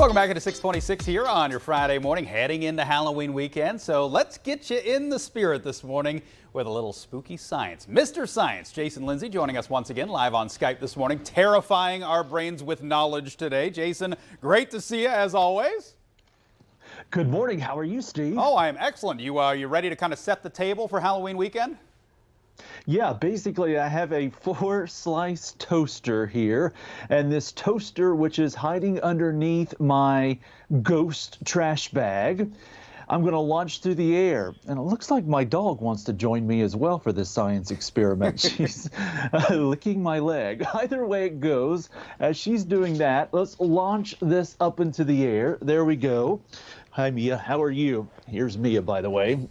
Welcome back into 626 here on your Friday morning, heading into Halloween weekend. So let's get you in the spirit this morning with a little spooky science. Mr. Science, Jason Lindsey, joining us once again live on Skype this morning, terrifying our brains with knowledge today. Jason, great to see you as always. Good morning. How are you, Steve? Oh, I am excellent. You ready to kind of set the table for Halloween weekend? Yeah, basically I have a 4-slice toaster here, and this toaster, which is hiding underneath my ghost trash bag, I'm going to launch through the air. And it looks like my dog wants to join me as well for this science experiment. She's licking my leg. Either way it goes, as she's doing that, let's launch this up into the air. There we go. Hi, Mia. How are you? Here's Mia, by the way.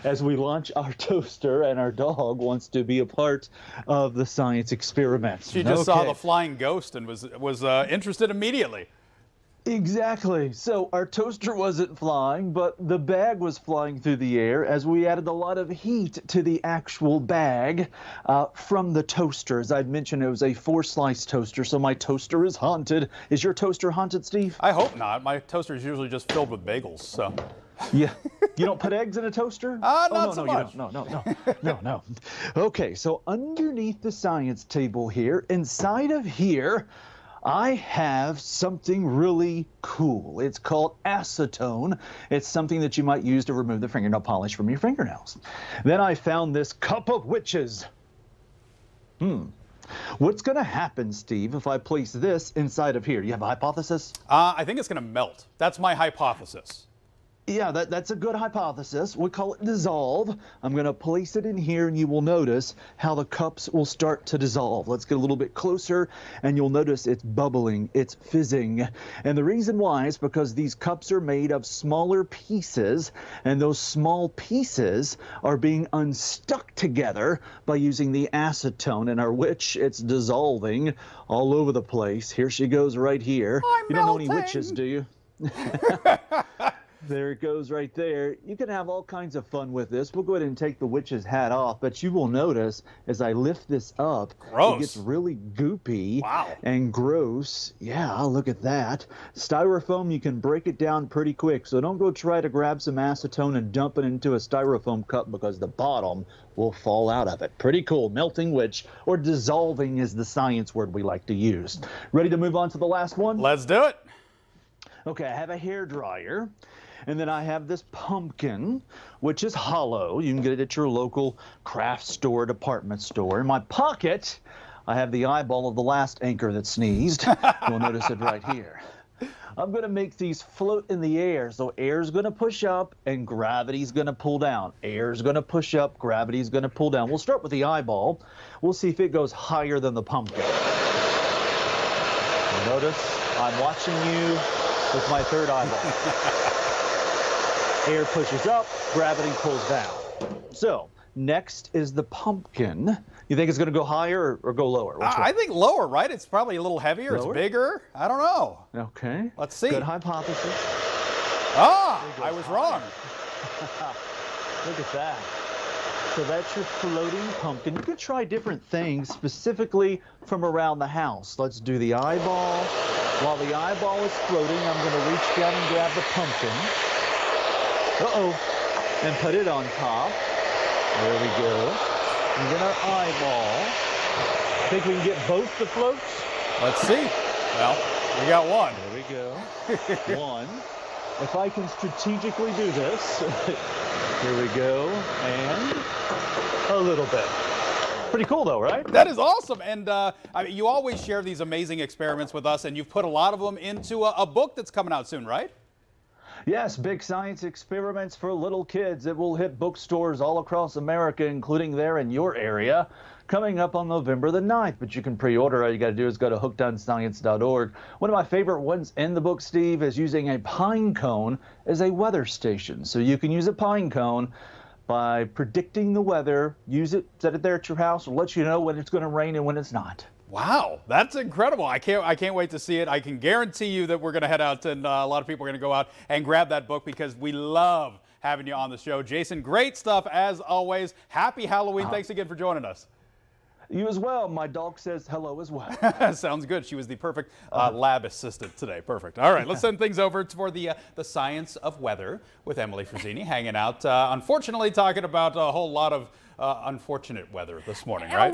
As we launch our toaster, and our dog wants to be a part of the science experiment. She just saw the flying ghost and was interested immediately. Exactly. So our toaster wasn't flying, but the bag was flying through the air as we added a lot of heat to the actual bag from the toaster. As I'd mentioned, it was a 4-slice toaster, so my toaster is haunted. Is your toaster haunted, Steve? I hope not. My toaster is usually just filled with bagels, so. Yeah. You don't put eggs in a toaster? Not so much. No. Okay, so underneath the science table here, inside of here, I have something really cool. It's called acetone. It's something that you might use to remove the fingernail polish from your fingernails. Then I found this cup of witches. What's going to happen, Steve, if I place this inside of here? Do you have a hypothesis? I think it's going to melt. That's my hypothesis. Yeah, that's a good hypothesis. We call it dissolve. I'm going to place it in here, and you will notice how the cups will start to dissolve. Let's get a little bit closer, and you'll notice it's bubbling, it's fizzing. And the reason why is because these cups are made of smaller pieces, and those small pieces are being unstuck together by using the acetone. And our witch, it's dissolving all over the place. Here she goes right here. You don't know any witches, do you? There it goes right there. You can have all kinds of fun with this. We'll go ahead and take the witch's hat off, but you will notice as I lift this up, it gets really goopy and gross. Yeah, look at that. Styrofoam, you can break it down pretty quick, so don't go try to grab some acetone and dump it into a styrofoam cup because the bottom will fall out of it. Pretty cool. Melting witch, or dissolving is the science word we like to use. Ready to move on to the last one? Let's do it. Okay, I have a hairdryer. And then I have this pumpkin, which is hollow. You can get it at your local craft store, department store. In my pocket, I have the eyeball of the last anchor that sneezed. You'll notice it right here. I'm going to make these float in the air. So air's going to push up and gravity's going to pull down. Air's going to push up, gravity's going to pull down. We'll start with the eyeball. We'll see if it goes higher than the pumpkin. Notice I'm watching you with my third eyeball. Air pushes up, gravity pulls down. So next is the pumpkin. You think it's going to go higher or go lower? I think lower, right? It's probably a little heavier. Lower? It's bigger. I don't know. Okay. Let's see. Good hypothesis. I was wrong. Look at that. So that's your floating pumpkin. You can try different things specifically from around the house. Let's do the eyeball. While the eyeball is floating, I'm going to reach down and grab the pumpkin. And put it on top. There we go. And then our eyeball. Think we can get both the floats? Let's see. Well, we got one. There we go. One. If I can strategically do this. Here we go. And a little bit. Pretty cool though, right? That is awesome. And you always share these amazing experiments with us, and you've put a lot of them into a book that's coming out soon, right? Yes, big science experiments for little kids. It will hit bookstores all across America, including there in your area, coming up on November the 9th. But you can pre-order. All you got to do is go to hookedonscience.org. One of my favorite ones in the book, Steve, is using a pine cone as a weather station. So you can use a pine cone by predicting the weather, use it, set it there at your house, it'll let you know when it's going to rain and when it's not. Wow, that's incredible. I can't wait to see it. I can guarantee you that we're going to head out and a lot of people are going to go out and grab that book because we love having you on the show. Jason, great stuff as always. Happy Halloween. Thanks again for joining us. You as well. My dog says hello as well. Sounds good. She was the perfect lab assistant today. Perfect. All right, let's send things over for the science of weather with Emily Frazzini hanging out. Unfortunately, talking about a whole lot of unfortunate weather this morning, right?